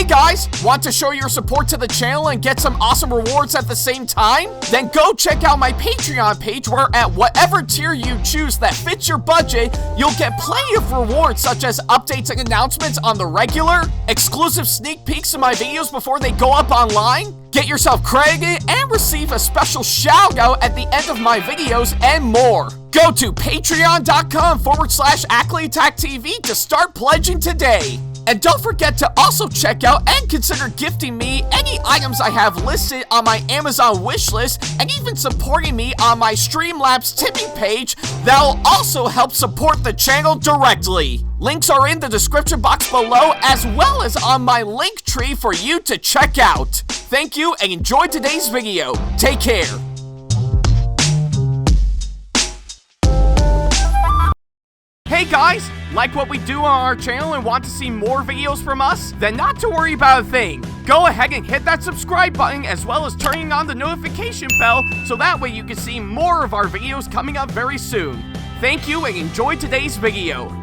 Hey guys, want to show your support to the channel and get some awesome rewards at the same time? Then go check out my Patreon page where at whatever tier you choose that fits your budget, you'll get plenty of rewards such as updates and announcements on the regular, exclusive sneak peeks of my videos before they go up online, get yourself credited, and receive a special shout out at the end of my videos and more. Go to patreon.com/AckleyAttack44227 to start pledging today. And don't forget to also check out and consider gifting me any items I have listed on my Amazon wishlist and even supporting me on my Streamlabs tipping page that'll also help support the channel directly. Links are in the description box below as well as on my link tree for you to check out. Thank you and enjoy today's video. Take care. Hey guys, like what we do on our channel and want to see more videos from us? Then not to worry about a thing. Go ahead and hit that subscribe button as well as turning on the notification bell so that way you can see more of our videos coming up very soon. Thank you and enjoy today's video.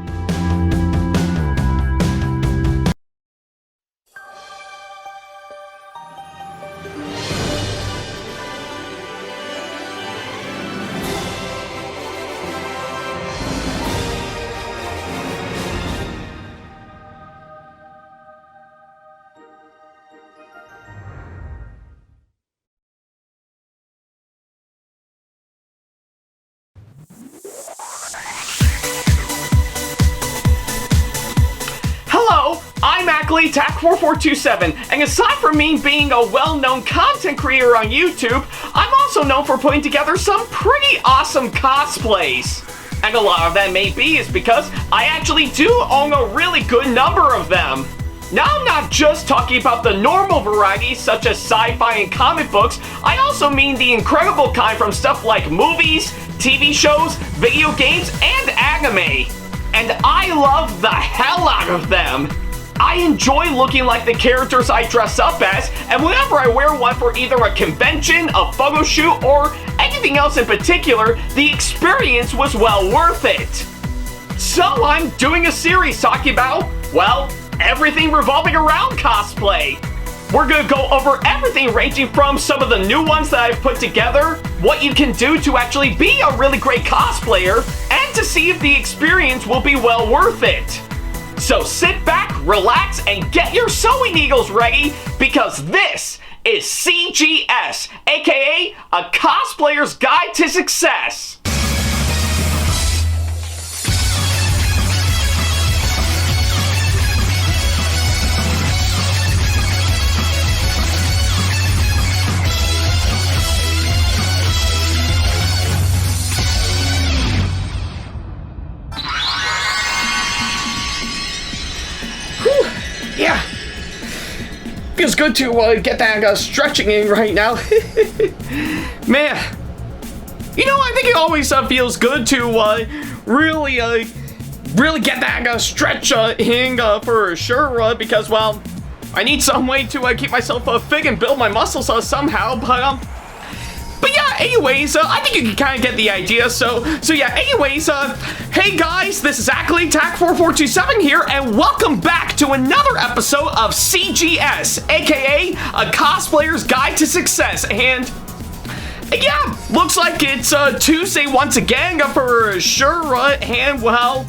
Hello, I'm Ackley Attack4427, and aside from me being a well-known content creator on YouTube, I'm also known for putting together some pretty awesome cosplays. And a lot of that may be is because I actually do own a really good number of them. Now I'm not just talking about the normal varieties such as sci-fi and comic books, I also mean the incredible kind from stuff like movies, TV shows, video games, and anime. And I love the hell out of them. I enjoy looking like the characters I dress up as, and whenever I wear one for either a convention, a photo shoot, or anything else in particular, the experience was well worth it. So I'm doing a series talking about, well, everything revolving around cosplay. We're gonna go over everything ranging from some of the new ones that I've put together, what you can do to actually be a really great cosplayer, and to see if the experience will be well worth it. So sit back, relax, and get your sewing needles ready because this is CGS, aka a Cosplayer's Guide to Success. Yeah, feels good to get that stretching in right now. Man, you know, I think it always feels good to really get that stretch in for sure because, well, I need some way to keep myself fit and build my muscles somehow, but yeah, anyways, I think you can kind of get the idea, so yeah, anyways, hey guys, this is Ackley Attack4427 here, and welcome back to another episode of CGS, aka a Cosplayer's Guide to Success, and yeah, looks like it's Tuesday once again, for sure, and well,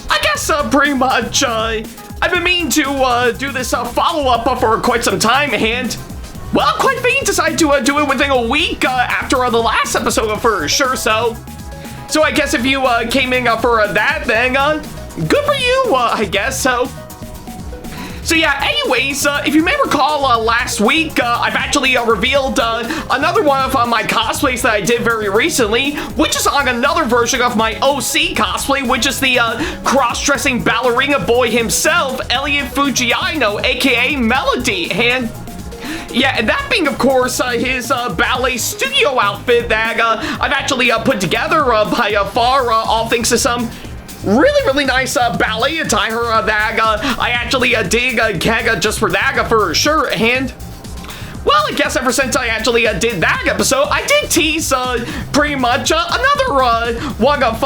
I guess pretty much, I've been meaning to do this follow-up for quite some time, and well, quite fitting decided to do it within a week after the last episode for sure, so I guess if you came in for that, then good for you, I guess, so yeah, anyways, if you may recall last week, I've actually revealed another one of my cosplays that I did very recently, which is on another version of my OC cosplay, which is the cross-dressing ballerina boy himself, Elliot Fujiaino, aka Melody, and yeah, and that being, of course, his ballet studio outfit that I've actually put together by far, all thanks to some really nice ballet attire that I actually did gag just for that for sure, and well, I guess ever since I actually did that episode, I did tease pretty much another one of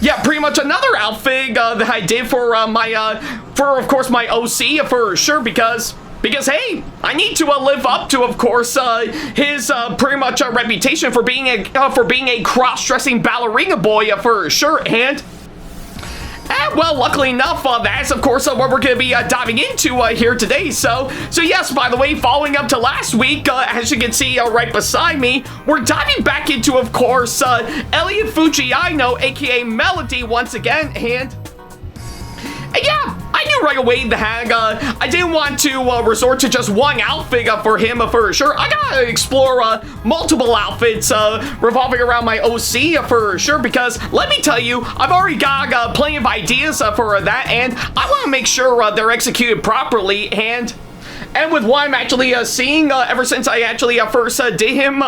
yeah, pretty much another outfit that I did for my for of course my OC for sure, because hey, I need to live up to, of course, his pretty much reputation for being a cross-dressing ballerina boy for sure. And well, luckily enough, that's of course what we're going to be diving into here today. So yes, by the way, following up to last week, as you can see right beside me, we're diving back into, of course, Elliot Fujiaino, aka Melody, once again. And yeah, I knew right away that I didn't want to resort to just one outfit for him for sure. I gotta explore multiple outfits revolving around my OC for sure, because let me tell you, I've already got plenty of ideas for that, and I want to make sure they're executed properly. And with what I'm actually seeing ever since I actually first did him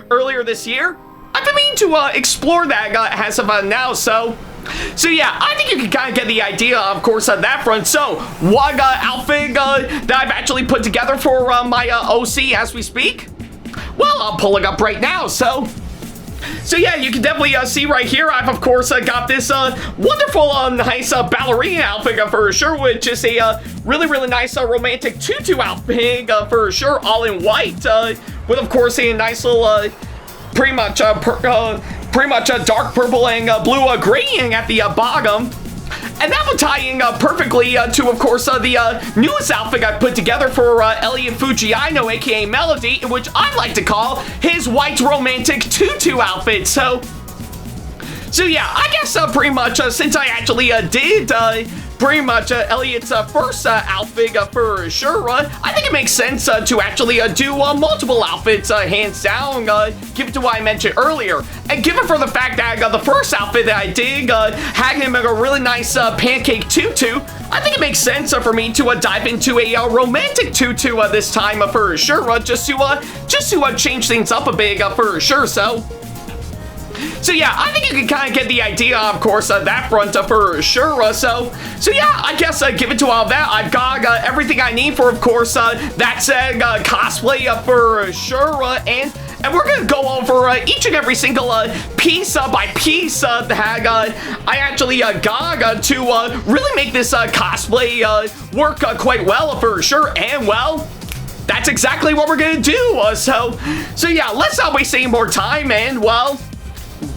earlier this year, I've been meaning to explore that as of now. So yeah, I think you can kind of get the idea, of course, on that front. So, what outfit that I've actually put together for my OC as we speak? Well, I'll pull it up right now. So yeah, you can definitely see right here, I've of course got this wonderful, nice ballerina outfit for sure, which is a really nice romantic tutu outfit for sure, all in white, with of course a nice little pretty much dark purple and blue gradient at the bottom. And that will tie in perfectly to, of course, the newest outfit I put together for Elliot Fujiaino, aka Melody, which I like to call his white romantic tutu outfit. So yeah, I guess pretty much since I actually did pretty much Elliot's first outfit for sure, I think it makes sense to actually do multiple outfits, hands down, given to what I mentioned earlier. And given for the fact that the first outfit that I did had him in a really nice pancake tutu, I think it makes sense for me to dive into a romantic tutu this time for sure, just to change things up a bit for sure. So yeah, I think you can kind of get the idea, of course, that front for sure. So yeah, I guess given to all that, I've got everything I need for, of course, that said cosplay for sure. And we're gonna go over each and every single piece by piece that I actually got to really make this cosplay work quite well for sure. And well, that's exactly what we're gonna do. So yeah, let's not waste any more time. And well,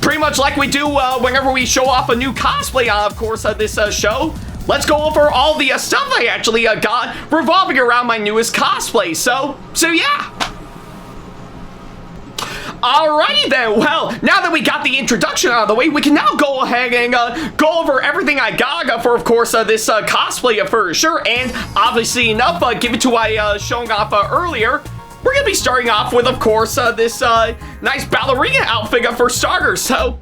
pretty much like we do whenever we show off a new cosplay on, of course, this show, let's go over all the stuff I actually got revolving around my newest cosplay. So yeah. Alrighty then, well, now that we got the introduction out of the way, we can now go ahead and go over everything I got for, of course, this cosplay for sure. And obviously enough, given to I showing off earlier, we're gonna be starting off with, of course, this nice ballerina outfit for starters. So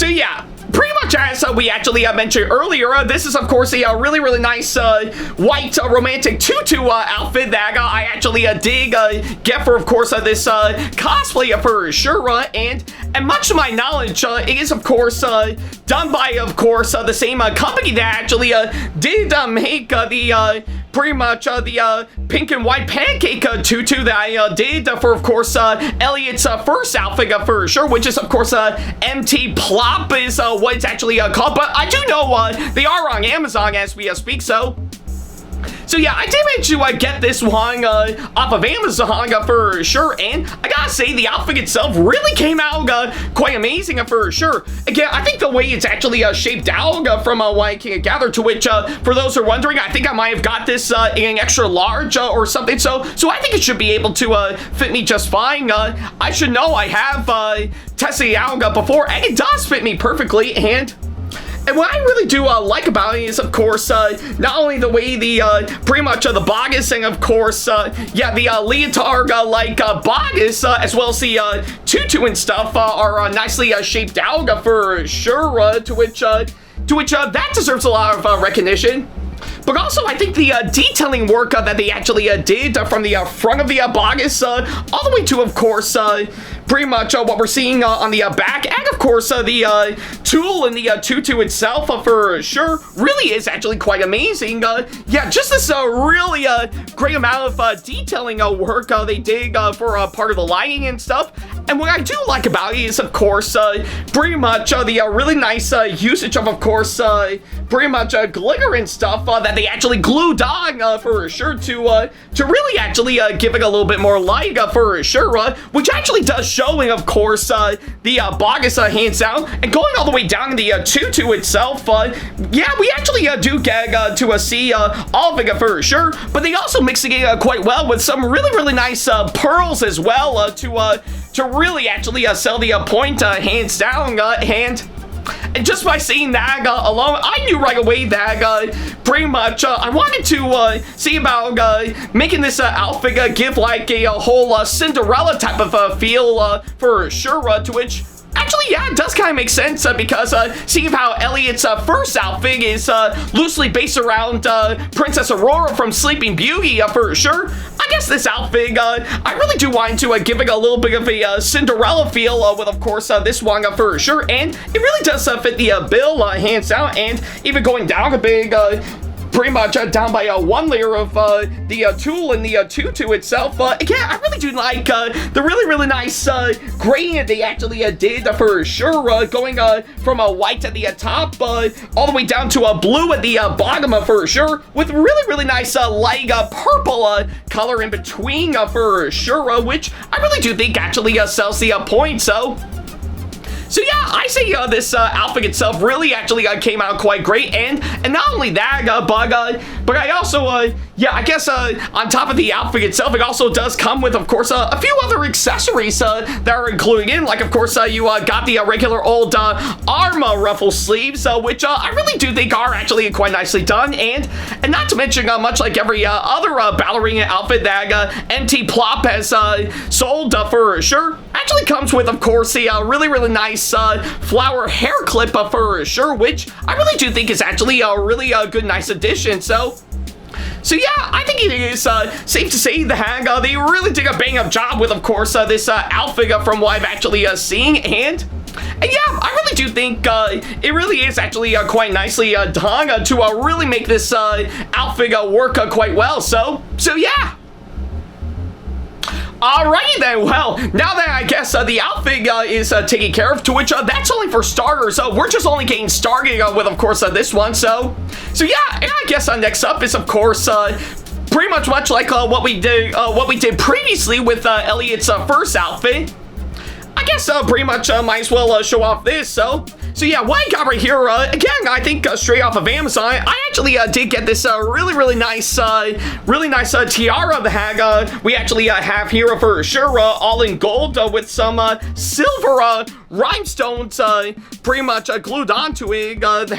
yeah, pretty much as we actually mentioned earlier, this is, of course, a really nice white romantic tutu outfit that I actually did get for, of course, this cosplay for sure. And much to my knowledge, it is, of course, done by, of course, the same company that actually did make the pretty much the pink and white pancake tutu that I did for, of course, Elliot's first outfit for sure, which is, of course, MT Plop is what it's actually called. But I do know they are on Amazon as we speak. So yeah, I did manage to get this one off of Amazon for sure, and I gotta say the outfit itself really came out quite amazing for sure. Again, I think the way it's actually shaped out from what I can gather, to which for those who are wondering, I think I might have got this in an extra large or something, so I think it should be able to fit me just fine. I should know I have tested it out before, and it does fit me perfectly. And what I really do like about it is, of course, not only the way the pretty much the bodice and, of course, yeah, the leotard like bodice as well as the tutu and stuff are nicely shaped out for sure. To which that deserves a lot of recognition. But also, I think the detailing work that they actually did from the front of the bodice all the way to, of course, pretty much what we're seeing on the back, and of course the tulle and the tutu itself for sure really is actually quite amazing. Yeah, just this really great amount of detailing work they did for part of the lighting and stuff. And what I do like about it is, of course, pretty much the really nice usage of course, pretty much glitter and stuff that they actually glued on for sure to really actually give it a little bit more light for sure, which actually does showing, of course, the bogus hands down, and going all the way down to the Tutu itself. Yeah, we actually do get to see all of it for sure, but they also mixing it quite well with some really nice pearls as well to really actually sell the point hands down. And just by seeing that alone, I knew right away that pretty much I wanted to see about making this outfit give like a whole Cinderella type of feel for sure, to which actually, yeah, it does kind of make sense because seeing how Elliot's first outfit is loosely based around Princess Aurora from Sleeping Beauty for sure, I guess this outfit, I really do want to give it a little bit of a Cinderella feel with, of course, this one for sure, and it really does fit the bill hands down, and even going down a big pretty much down by one layer of the tulle and the tutu itself. Again, I really do like the really nice gradient they actually did for sure, going from a white at the top all the way down to a blue at the bottom for sure, with really nice light purple color in between for sure, which I really do think actually sells the point. So yeah, I say this outfit itself really actually came out quite great, and not only that, but I also, yeah, I guess on top of the outfit itself, it also does come with, of course, a few other accessories that are included in, like, of course, you got the regular old arm ruffle sleeves, which I really do think are actually quite nicely done, and not to mention, much like every other ballerina outfit that MT Plop has sold for sure, actually comes with, of course, the really nice flower hair clip for sure, which I really do think is actually a really good nice addition. So yeah, I think it is safe to say that they really did a bang up job with, of course, this outfit from what I've actually seen, and yeah, I really do think it really is actually quite nicely done to really make this outfit work quite well. So yeah. Alrighty then, well, now that I guess the outfit is taken care of, to which that's only for starters, we're just only getting started with, of course, this one, so yeah, and I guess next up is, of course, pretty much like what we did previously with Elliot's first outfit. I guess pretty much might as well show off this, so yeah, what I got right here, again, I think straight off of Amazon, I actually did get this really nice tiara that we actually have here for sure, all in gold with some silver rhinestones pretty much glued onto it. But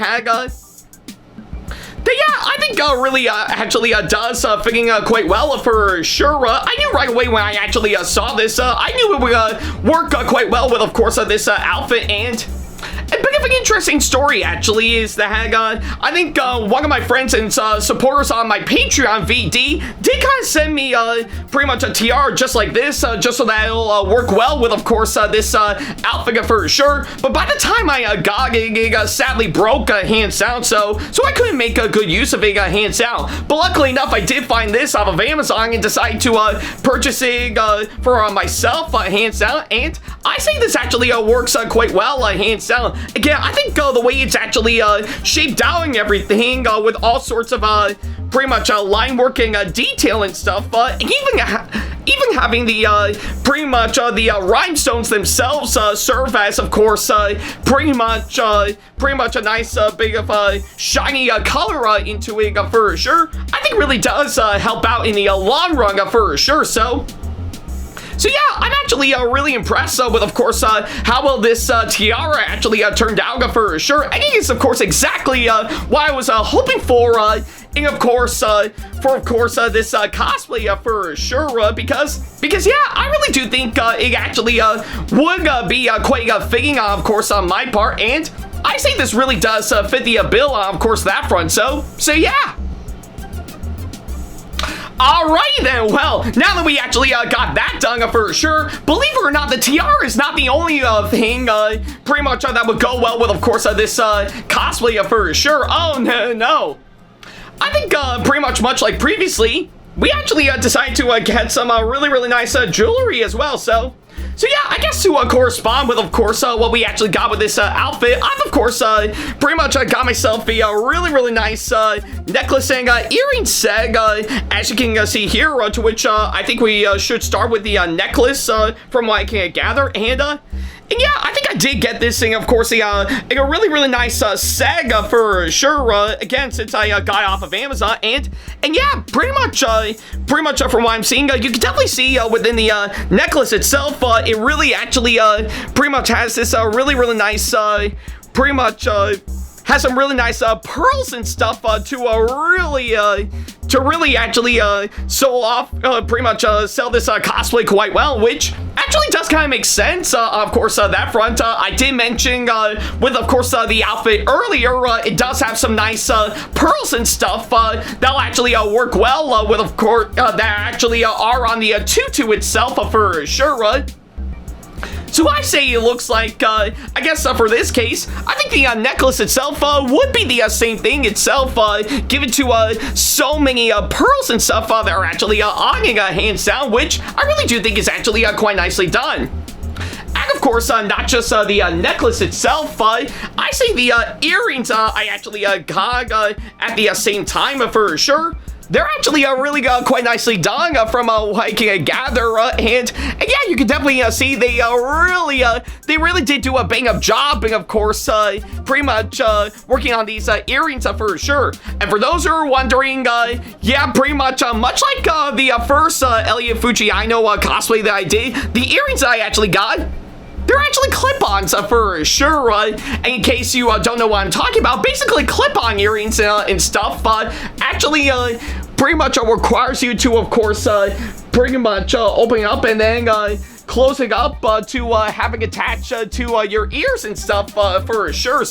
yeah, I think really actually does fitting quite well for sure. I knew right away when I actually saw this, I knew it would work quite well with, of course, this outfit, and a bit of an interesting story, actually, is that I think one of my friends and supporters on my Patreon, VD, did kind of send me pretty much a tiara just like this, just so that it'll work well with, of course, this outfit for sure. But by the time I got it, it sadly broke hands down, so I couldn't make a good use of it hands down. But luckily enough, I did find this off of Amazon and decided to purchase it for myself hands down, and I say this actually works quite well hands down. Again, I think the way it's actually shaped out and everything with all sorts of pretty much line working detail and stuff, even having the pretty much the rhinestones themselves serve as, of course, pretty much a nice big of shiny color into it for sure. I think really does help out in the long run for sure. So yeah, I'm actually really impressed with, of course, how well this tiara actually turned out for sure. I think it's, of course, exactly what I was hoping for, and of course, this cosplay for sure, because yeah, I really do think it actually would be quite fitting, of course, on my part, and I say this really does fit the bill, of course, that front. So yeah. Alrighty then, well, now that we actually got that done for sure, believe it or not, the tiara is not the only thing pretty much that would go well with, of course, this cosplay for sure. Oh, no. I think pretty much like previously, we actually decided to get some really nice jewelry as well, so So yeah, I guess to correspond with, of course, what we actually got with this outfit, I've, of course, pretty much got myself a really nice necklace and earring set, as you can see here, to which I think we should start with the necklace, from what I can gather, and yeah, I think I did get this thing, of course, a really nice seg for sure, again, since I got it off of Amazon, and yeah, pretty much from what I'm seeing, you can definitely see within the necklace itself, it really actually pretty much has this really nice, pretty much has some really nice pearls and stuff to really actually pretty much sell this cosplay quite well, which actually does kind of make sense. Of course, that front, I did mention with, of course, the outfit earlier, it does have some nice pearls and stuff that'll actually work well with, of course, that actually are on the tutu itself for sure. So I say it looks like, I guess for this case, I think the necklace itself would be the same thing itself, given to so many pearls and stuff that are actually on hands down, which I really do think is actually quite nicely done. And of course, not just the necklace itself, I say the earrings I actually got at the same time for sure. They're actually really quite nicely done from what I can gather, and yeah, you can definitely see they really did do a bang-up job, and of course, pretty much working on these earrings for sure. And for those who are wondering, yeah, pretty much much like the first Elliot Fujiaino cosplay that I did, the earrings that I actually got, they're actually clip-ons for sure, and in case you don't know what I'm talking about, basically clip-on earrings and stuff actually pretty much requires you to, of course, pretty much open up and then closing up to having attached to your ears and stuff for sure.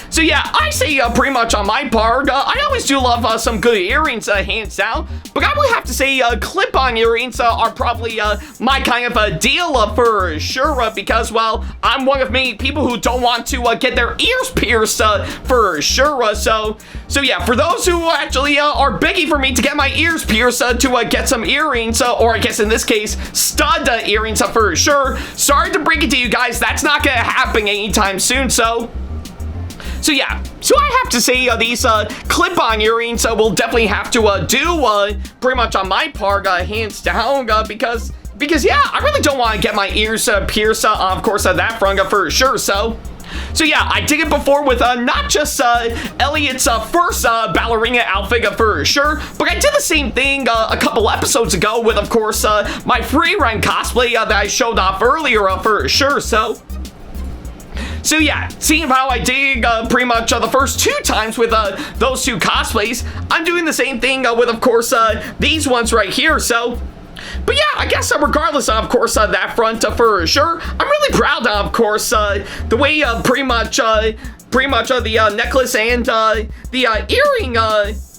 So yeah, I say pretty much on my part, I always do love some good earrings, hands down, but I would have to say clip-on earrings are probably my kind of a deal for sure, because, well, I'm one of many people who don't want to get their ears pierced for sure, so yeah, for those who actually are begging for me to get my ears pierced to get some earrings, or I guess in this case, stud earrings for sure, sorry to break it to you guys, that's not gonna happen anytime soon, So yeah, so I have to say these clip-on earrings will definitely have to do pretty much on my part, hands down, because yeah, I really don't want to get my ears pierced, of course, that front for sure, so yeah, I did it before with not just Elliot's first ballerina outfit for sure, but I did the same thing a couple episodes ago with, of course, my free run cosplay that I showed off earlier for sure, So yeah, seeing how I did pretty much the first two times with those two cosplays, I'm doing the same thing with, of course, these ones right here, but yeah, I guess regardless of course, that front for sure, I'm really proud of course, the way pretty much the necklace and the earring,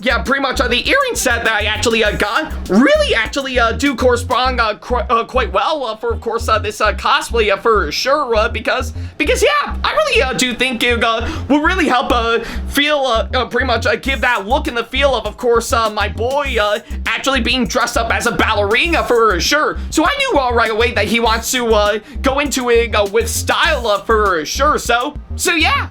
yeah, pretty much the earring set that I actually got really actually do correspond quite well for, of course, this cosplay for sure, because yeah, I really do think it will really help feel pretty much give that look and the feel of course, my boy actually being dressed up as a ballerina for sure. So I knew right away that he wants to go into it with style for sure. So yeah.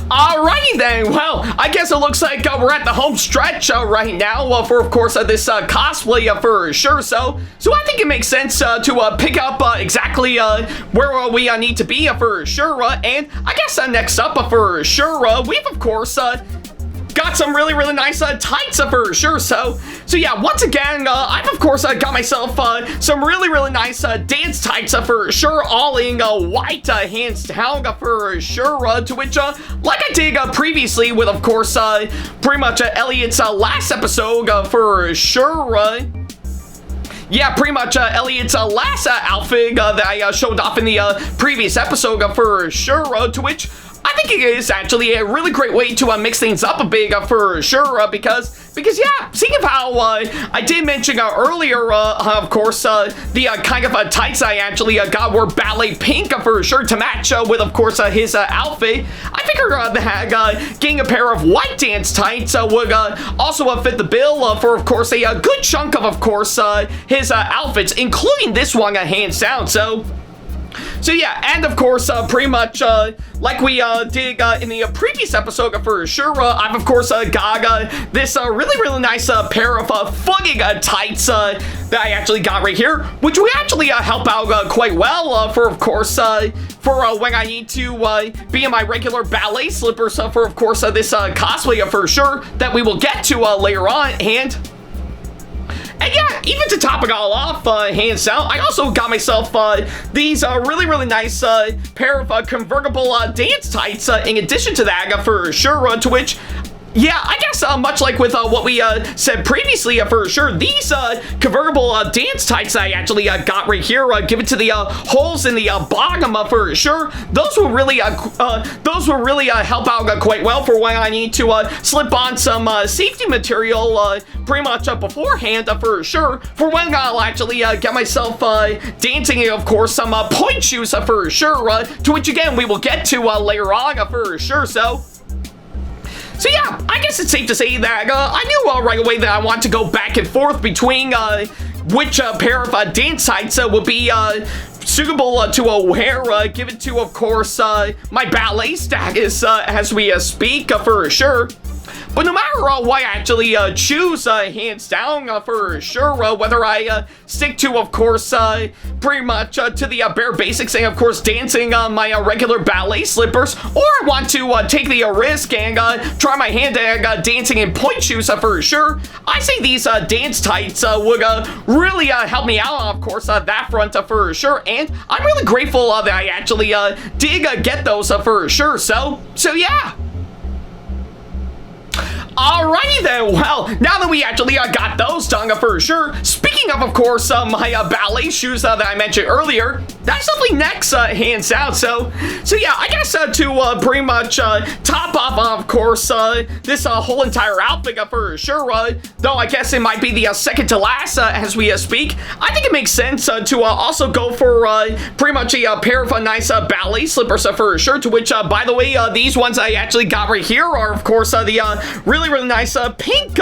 Alrighty then, well, I guess it looks like we're at the home stretch right now for, of course, this cosplay for sure, so I think it makes sense to pick up exactly where we need to be for sure, and I guess next up for sure, we've, of course, got some really nice tights for sure, so yeah, once again, I've of course got myself some really nice dance tights for sure, all in white, hands down for sure, to which like I did previously with, of course, pretty much Elliot's last episode for sure, yeah, pretty much Elliot's last outfit that I showed off in the previous episode for sure, to which I think it is actually a really great way to mix things up a bit for sure, because yeah, seeing how how I did mention earlier, of course, the kind of tights I actually got were ballet pink for sure to match with, of course, his outfit. I figured that getting a pair of white dance tights would also fit the bill for, of course, a good chunk of course, his outfits, including this one, hands down. So yeah, and of course, pretty much like we did in the previous episode for sure, I've of course got this really nice pair of fucking tights that I actually got right here, which will actually help out quite well for, of course, for when I need to be in my regular ballet slippers for, of course, this cosplay for sure that we will get to later on. And yeah, even to top it all off, hands down, I also got myself these really nice pair of convertible dance tights in addition to that for sure, to which, yeah, I guess much like with what we said previously for sure, these convertible dance tights I actually got right here, given to the holes in the bottom for sure, those will really help out quite well for when I need to slip on some safety material pretty much beforehand for sure, for when I'll actually get myself dancing, of course, some point shoes for sure, to which again we will get to later on for sure. So yeah, I guess it's safe to say that I knew right away that I want to go back and forth between which pair of dance tights would be suitable to wear, given to, of course, my ballet status as we speak for sure. But no matter what I actually choose, hands down for sure, whether I stick to, of course, pretty much to the bare basics and, of course, dancing on my regular ballet slippers, or I want to take the risk and try my hand at dancing in point shoes for sure, I say these dance tights would really help me out, of course, that front for sure, and I'm really grateful that I actually did get those for sure. So yeah. Alrighty then, well, now that we actually got those done for sure, speaking of course, my ballet shoes that I mentioned earlier, that's definitely next, hands down. So yeah, I guess to pretty much top off, of course, this whole entire outfit for sure, though I guess it might be the second to last as we speak, I think it makes sense to also go for pretty much a pair of nice ballet slippers for sure, to which, by the way, these ones I actually got right here are, of course, the really nice pink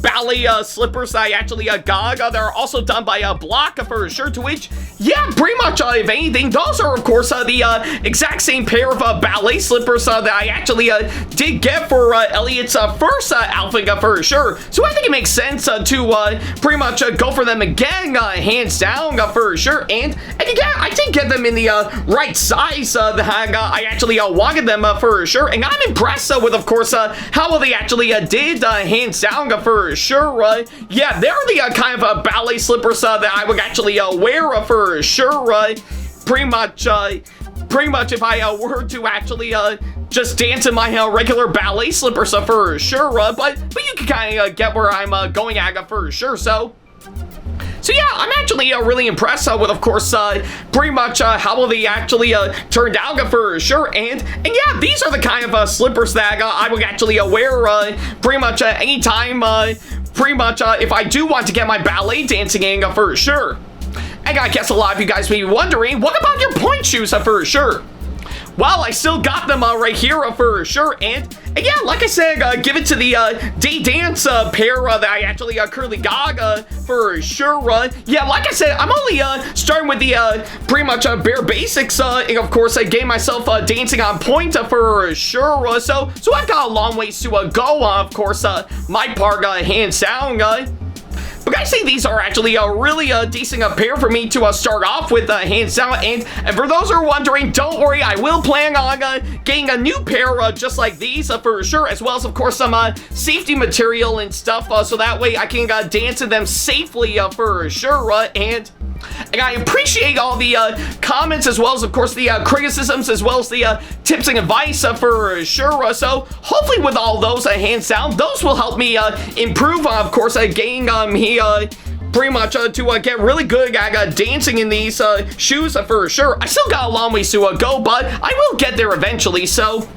ballet slippers that I actually got. They're also done by Block for sure, to which, yeah, pretty much, if anything, those are, of course, the exact same pair of ballet slippers that I actually did get for Elliot's first outfit for sure. So I think it makes sense to pretty much go for them again, hands down for sure. And again, I did get them in the right size that I actually wanted them for sure. And I'm impressed with, of course, how well they actually did, hands down for sure. Yeah, they're the kind of ballet slippers that I would actually wear for sure. Pretty much if I were to actually just dance in my regular ballet slippers for sure. But you can kind of get where I'm going at for sure. So yeah, I'm actually really impressed with, of course, pretty much how well they actually turned out for sure. And yeah, these are the kind of slippers that I would actually wear pretty much anytime, pretty much if I do want to get my ballet dancing in for sure. And I guess a lot of you guys may be wondering, what about your point shoes for sure? Well, I still got them right here for sure, and yeah, like I said, give it to the day dance pair that I actually currently got for sure. Yeah, like I said, I'm only starting with the pretty much bare basics, and of course I gave myself dancing on point for sure. So I've got a long ways to go, of course, my part hands down. But I say these are actually a really decent pair for me to start off with, hands down. And for those who are wondering, don't worry, I will plan on getting a new pair just like these for sure, as well as, of course, some safety material and stuff, so that way I can dance in them safely for sure. And I appreciate all the comments, as well as, of course, the criticisms, as well as the tips and advice for sure. So hopefully with all those hands down, those will help me improve, of course, getting me pretty much to get really good at dancing in these shoes for sure. I still got a long ways to go, but I will get there eventually. So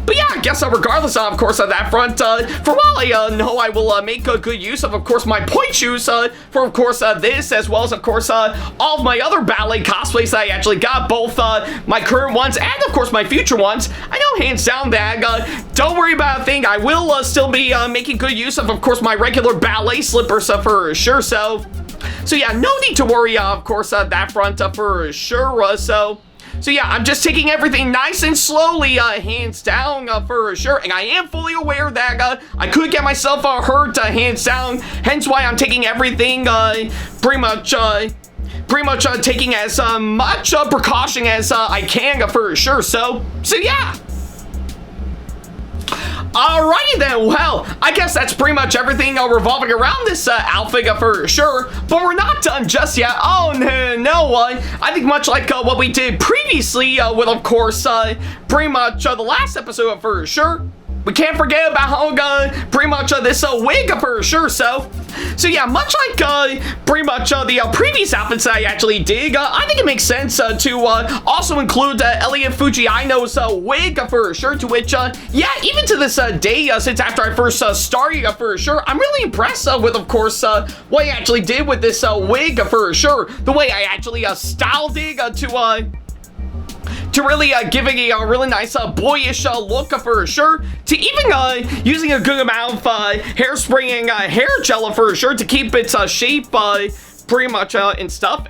But yeah, I guess regardless of course of that front, for while I know I will make a good use of course my point shoes for of course this, as well as of course all of my other ballet cosplays that I actually got, both my current ones and of course my future ones. I know hands down that don't worry about a thing. I will still be making good use of course my regular ballet slippers for sure. So yeah, no need to worry of course that front for sure. So yeah, I'm just taking everything nice and slowly, hands down, for sure. And I am fully aware that I could get myself hurt, hands down. Hence why I'm taking everything pretty much taking as much precaution as I can, for sure. So yeah. Alrighty then, well, I guess that's pretty much everything revolving around this outfit for sure, but we're not done just yet. Oh no, I think much like what we did previously with of course pretty much the last episode for sure, we can't forget about how pretty much this wig for sure. So yeah, much like pretty much the previous outfits that I actually did, I think it makes sense to also include Elliot Fujiaino's wig for sure, to which yeah, even to this day, since after I first started for sure, I'm really impressed with of course what I actually did with this wig for sure, the way I actually styled it to really giving a really nice boyish look for sure, to even using a good amount of hairspray and hair gel for sure to keep its shape pretty much and stuff,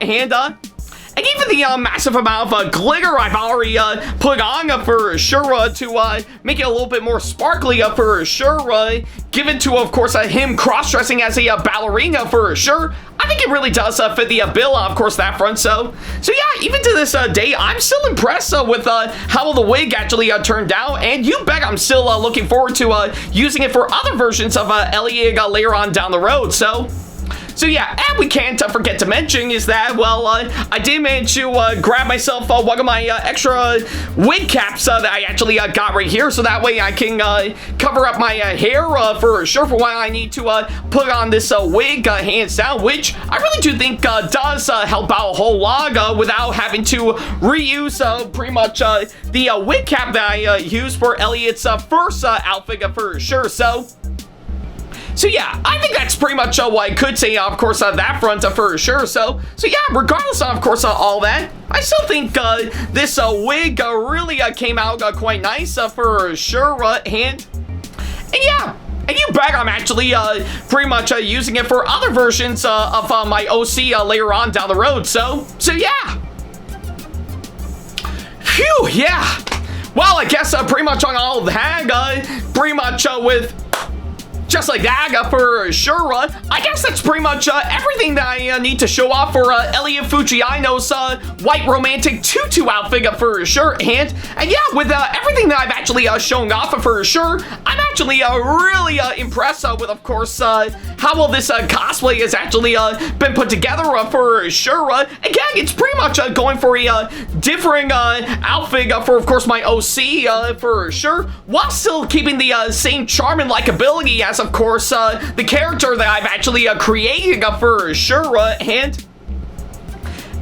and even the massive amount of glitter I've already put on for sure to make it a little bit more sparkly for sure, given to of course him cross-dressing as a ballerina for sure. I think it really does fit the bill, of course, that front. So yeah, even to this day, I'm still impressed with how the wig actually turned out, and you bet I'm still looking forward to using it for other versions of Elliot later on down the road. So yeah, and we can't forget to mention is that, well, I did manage to grab myself one of my extra wig caps that I actually got right here, so that way I can cover up my hair for sure for when I need to put on this wig, hands down, which I really do think does help out a whole lot without having to reuse pretty much the wig cap that I used for Elliot's first outfit for sure. So yeah, I think that's pretty much what I could say, of course, on that front for sure. So yeah, regardless of course all that, I still think this wig really came out quite nice for sure, and yeah. And you bet I'm actually pretty much using it for other versions of my OC later on down the road. So yeah. Phew, yeah. Well, I guess pretty much on all that, pretty much with just like that for sure, I guess that's pretty much everything that I need to show off for Elliot Fujiaino's white romantic tutu outfit for sure. And yeah, with everything that I've actually shown off for sure, I'm actually really impressed with, of course, how well this cosplay has actually been put together for sure. Again, it's pretty much going for a different outfit for, of course, my OC for sure, while still keeping the same charm and likability as, of course, the character that I've actually created for sure, and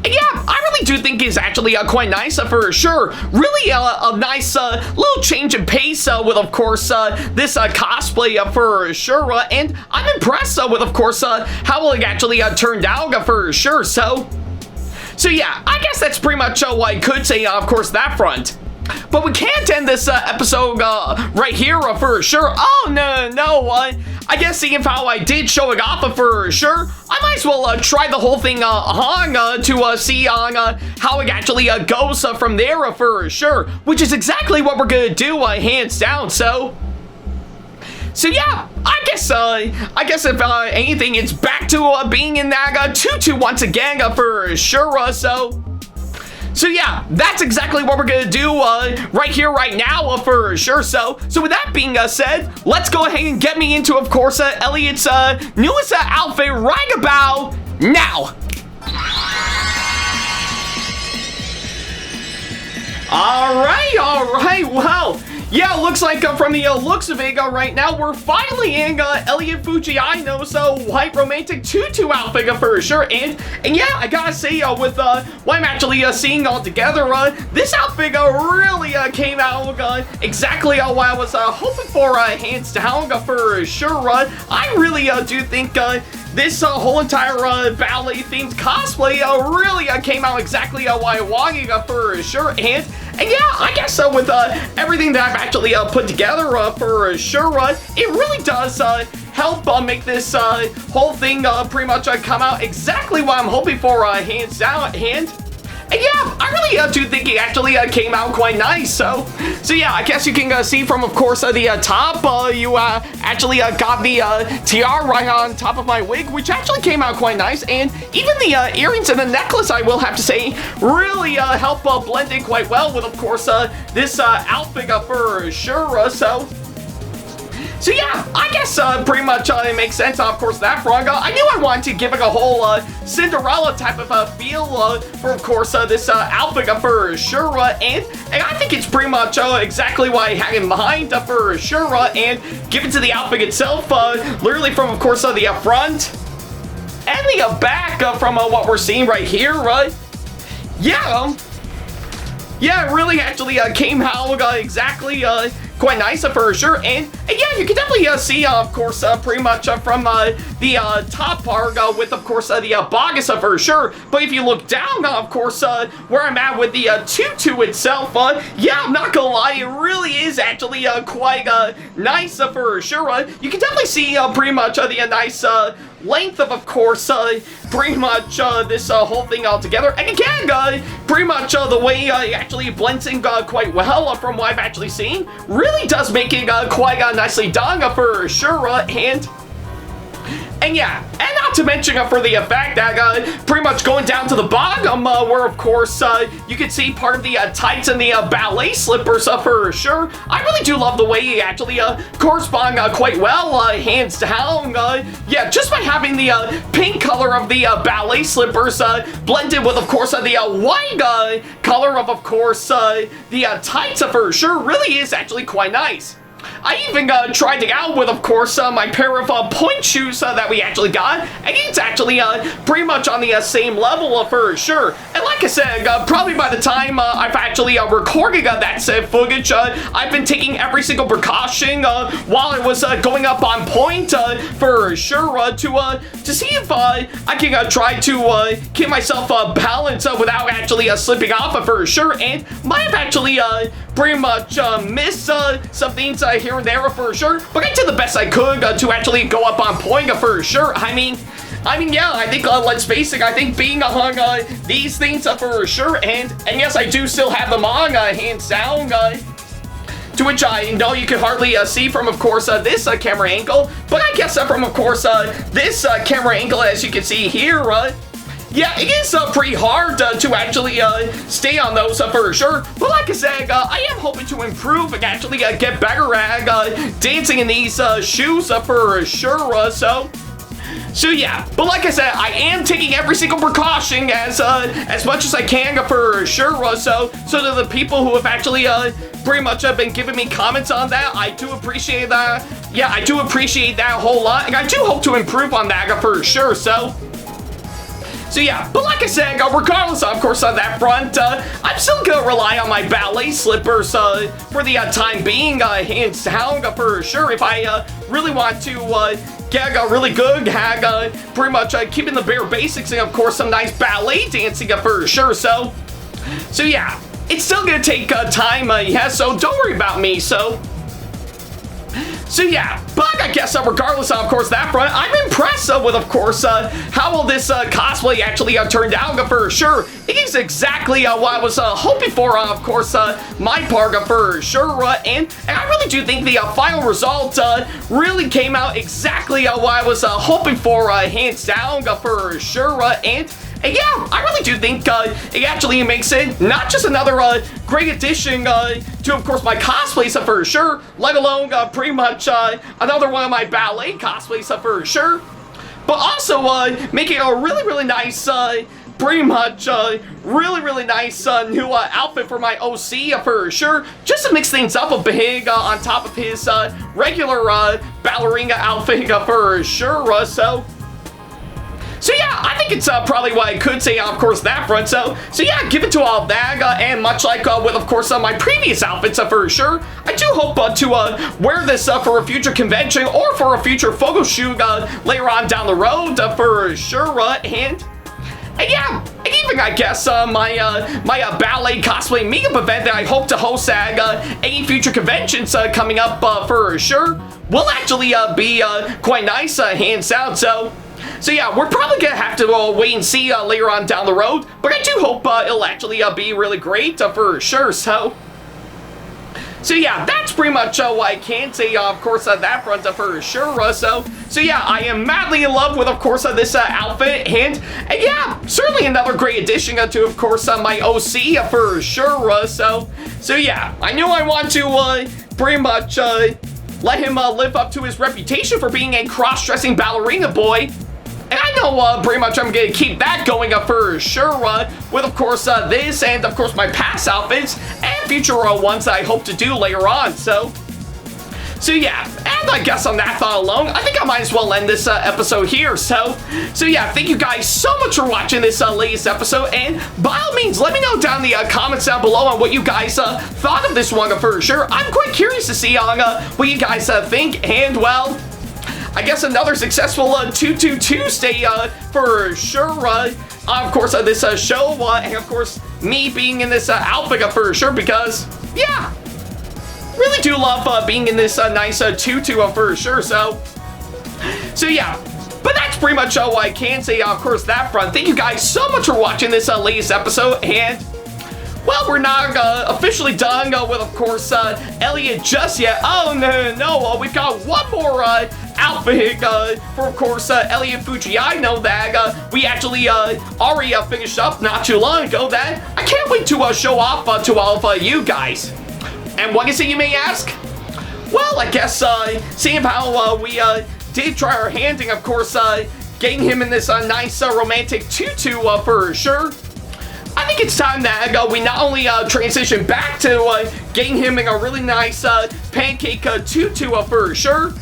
yeah, I really do think it's actually quite nice for sure. Really a nice little change in pace with, of course, this cosplay for sure, and I'm impressed with, of course, how well it actually turned out for sure. So yeah, I guess that's pretty much what I could say, of course, that front. But we can't end this episode right here for sure. Oh, no. I guess seeing how I did show it off for sure, I might as well try the whole thing on to see on how it actually goes from there for sure, which is exactly what we're gonna do, hands down. So yeah, I guess if anything, it's back to being in that tutu once again for sure. So yeah, that's exactly what we're gonna do right here, right now for sure. So with that being said, let's go ahead and get me into, of course, Elliot's newest outfit right about now. All right, well, Yeah, looks like from the looks of it right now, we're finally in Elliot Fujiaino's white romantic tutu outfit for sure. And yeah, I gotta say, with what I'm actually seeing all together, this outfit really came out exactly what I was hoping for, hands down for sure. I really do think this whole entire ballet themed cosplay really came out exactly what I wanted for sure. And yeah, I guess with everything that I've actually put together for sure, it really does help make this whole thing pretty much come out exactly what I'm hoping for, hands down. And yeah, I really do think it actually came out quite nice. So yeah, I guess you can see from, of course, the top, you actually got the tiara right on top of my wig, which actually came out quite nice. And even the earrings and the necklace, I will have to say, really help blend in quite well with, of course, this outfit for sure. So yeah, I guess pretty much it makes sense, of course, that front. I knew I wanted to give it a whole Cinderella type of feel for, of course, this outfit for sure. And I think it's pretty much exactly what I had in mind for sure. And given to the outfit itself, literally from, of course, the front and the back from what we're seeing right here, yeah, it really actually came out exactly quite nice for sure. And yeah, you can definitely see, of course, pretty much from the top part with, of course, the bodice for sure. But if you look down, of course, where I'm at with the tutu itself, yeah, I'm not gonna lie, it really is actually quite nice for sure. You can definitely see pretty much the nice length of course, pretty much this whole thing all together. And again, pretty much the way it actually blends in quite well from what I've actually seen, really does make it quite nicely done for sure. And yeah, and not to mention for the fact that pretty much going down to the bottom, where of course you can see part of the tights and the ballet slippers for sure. I really do love the way it actually correspond quite well, hands down. Yeah, just by having the pink color of the ballet slippers blended with, of course, the white color of course, the tights for sure, really is actually quite nice. I even tried it out with, of course, my pair of point shoes that we actually got, and it's actually pretty much on the same level for sure. And like I said, probably by the time I've actually recorded that said footage, I've been taking every single precaution while I was going up on point for sure to see if I can try to keep myself balanced without actually slipping off for sure. And might have actually pretty much missed some things here and there for sure, but I did the best I could to actually go up on point for sure. I mean, yeah, I think, let's face it, I think being on these things for sure, and yes, I do still have them on, hands down, to which I know you can hardly see from, of course, this camera angle, but I guess from, of course, this camera angle, as you can see here, yeah, it is pretty hard to actually stay on those for sure. But like I said, I am hoping to improve and actually get better at dancing in these shoes for sure. So yeah, but like I said, I am taking every single precaution as much as I can for sure. So to the people who have actually pretty much been giving me comments on that, I do appreciate that. Yeah, I do appreciate that a whole lot, and I do hope to improve on that for sure. So yeah, but like I said, regardless, of course, on that front, I'm still gonna rely on my ballet slippers for the time being, hands down for sure. If I really want to get really good at pretty much keeping the bare basics and, of course, some nice ballet dancing for sure. So yeah, it's still gonna take time, yeah, so don't worry about me, So yeah, but I guess regardless of course that front, I'm impressed with, of course, how well this cosplay actually turned out for sure. It is exactly what I was hoping for, of course, my part for sure. And I really do think the final result really came out exactly what I was hoping for, hands down for sure. And yeah, I really do think it actually makes it not just another great addition to, of course, my cosplays for sure, let alone pretty much another one of my ballet cosplays for sure, but also making a really, really nice pretty much really nice new outfit for my OC for sure, just to mix things up a bit on top of his regular ballerina outfit for sure. So yeah, I think it's probably what I could say on, of course, that front. So yeah, give it to all that, and much like with, of course, my previous outfits for sure, I do hope to wear this for a future convention or for a future photo shoot later on down the road for sure. And yeah, and even I guess my ballet cosplay meetup event that I hope to host at any future conventions coming up for sure will actually be quite nice, hands down. So yeah, we're probably gonna have to wait and see later on down the road, but I do hope it'll actually be really great for sure. So yeah, that's pretty much what I can say, of course, that front for sure. So yeah, I am madly in love with, of course, this outfit, and yeah, certainly another great addition to, of course, my OC for sure. So yeah, I knew I want to pretty much let him live up to his reputation for being a cross-dressing ballerina boy. And I know pretty much I'm gonna keep that going for sure with, of course, this and, of course, my past outfits and future ones that I hope to do later on. So yeah, and I guess on that thought alone, I think I might as well end this episode here. So yeah, thank you guys so much for watching this latest episode, and by all means, let me know down in the comments down below on what you guys thought of this one for sure. I'm quite curious to see on what you guys think, and well, I guess another successful Tutu Tuesday for sure. Of course, this show, and of course, me being in this outfit for sure, because, yeah, really do love being in this nice tutu for sure. So yeah, but that's pretty much what I can say, of course, that front. Thank you guys so much for watching this latest episode, and well, we're not officially done with, of course, Elliot just yet. Oh, no, we've got one more outfit for, of course, Elliot Fujiaino that we actually already finished up not too long ago that I can't wait to show off to all of you guys. And what is it, you may ask? Well, I guess seeing how we did try our hand and, of course, getting him in this nice romantic tutu for sure, I think it's time that we not only transition back to getting him in a really nice pancake tutu for sure,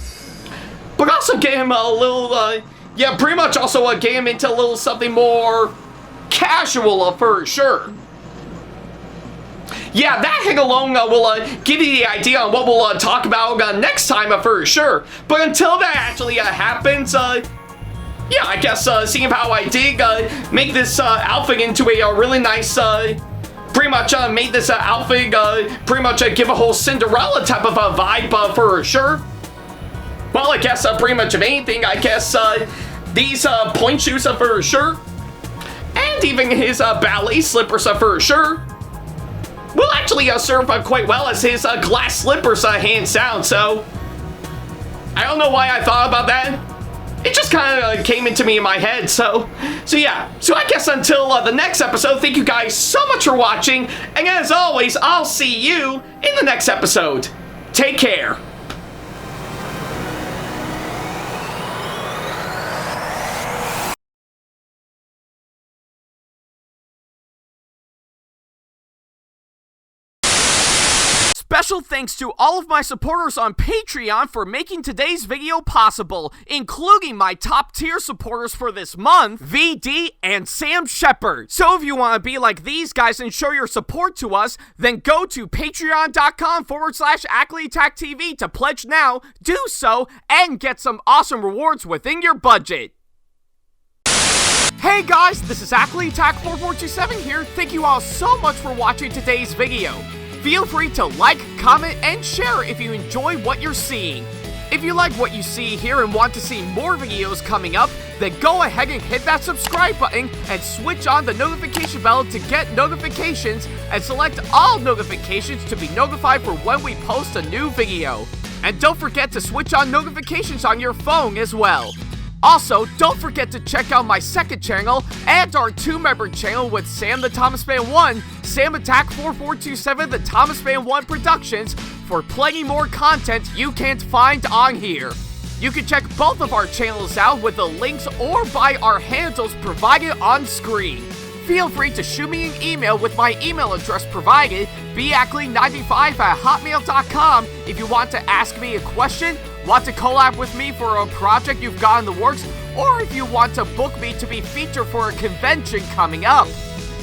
but also get him a little, yeah, pretty much also get him into a little something more casual for sure. Yeah, that hang alone will give you the idea on what we'll talk about next time for sure. But until that actually happens, yeah, I guess seeing how I did make this outfit into a really nice, pretty much made this outfit pretty much give a whole Cinderella type of a vibe for sure. Well, I guess pretty much of anything, I guess these point shoes for sure, and even his ballet slippers for sure, will actually serve quite well as his glass slippers hands down. So I don't know why I thought about that. It just kind of came into me in my head. So yeah. So I guess until the next episode, thank you guys so much for watching. And as always, I'll see you in the next episode. Take care. Special thanks to all of my supporters on Patreon for making today's video possible, including my top tier supporters for this month, VD and Sam Shepard. So if you want to be like these guys and show your support to us, then go to patreon.com/AckleyTackTV to pledge now, do so, and get some awesome rewards within your budget. Hey guys, this is AckleyTack4427 here. Thank you all so much for watching today's video. Feel free to like, comment, and share if you enjoy what you're seeing. If you like what you see here and want to see more videos coming up, then go ahead and hit that subscribe button and switch on the notification bell to get notifications, and select all notifications to be notified for when we post a new video. And don't forget to switch on notifications on your phone as well. Also, don't forget to check out my second channel and our 2-member channel with Sam the Thomas Fan 1, SamAttack4427TheThomasFan1 Productions, for plenty more content you can't find on here. You can check both of our channels out with the links or by our handles provided on screen. feel free to shoot me an email with my email address provided, backley95@hotmail.com, if you want to ask me a question, want to collab with me for a project you've got in the works, or if you want to book me to be featured for a convention coming up.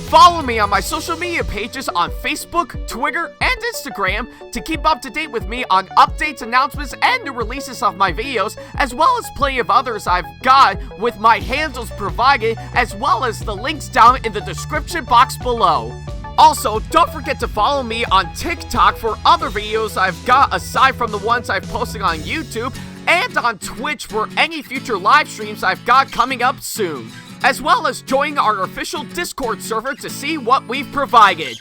Follow me on my social media pages on Facebook, Twitter, and Instagram to keep up to date with me on updates, announcements, and new releases of my videos, as well as plenty of others I've got with my handles provided, as well as the links down in the description box below. Also, don't forget to follow me on TikTok for other videos I've got aside from the ones I've posted on YouTube, and on Twitch for any future live streams I've got coming up soon, as well as join our official Discord server to see what we've provided.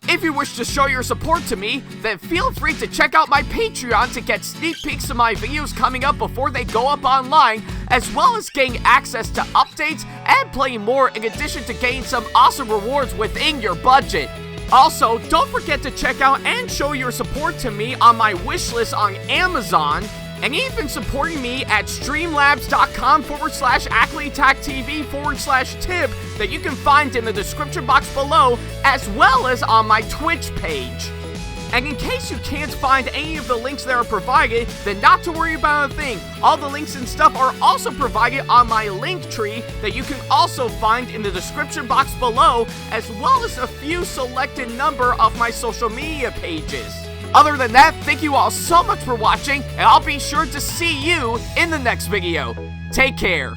If you wish to show your support to me, then feel free to check out my Patreon to get sneak peeks of my videos coming up before they go up online, as well as getting access to updates and playing more, in addition to getting some awesome rewards within your budget. Also, don't forget to check out and show your support to me on my wishlist on Amazon, and even supporting me at streamlabs.com/AckleyTACTV/tip that you can find in the description box below, as well as on my Twitch page. And in case you can't find any of the links that are provided, then not to worry about a thing. All the links and stuff are also provided on my link tree that you can also find in the description box below, as well as a few selected number of my social media pages. Other than that, thank you all so much for watching, and I'll be sure to see you in the next video. Take care.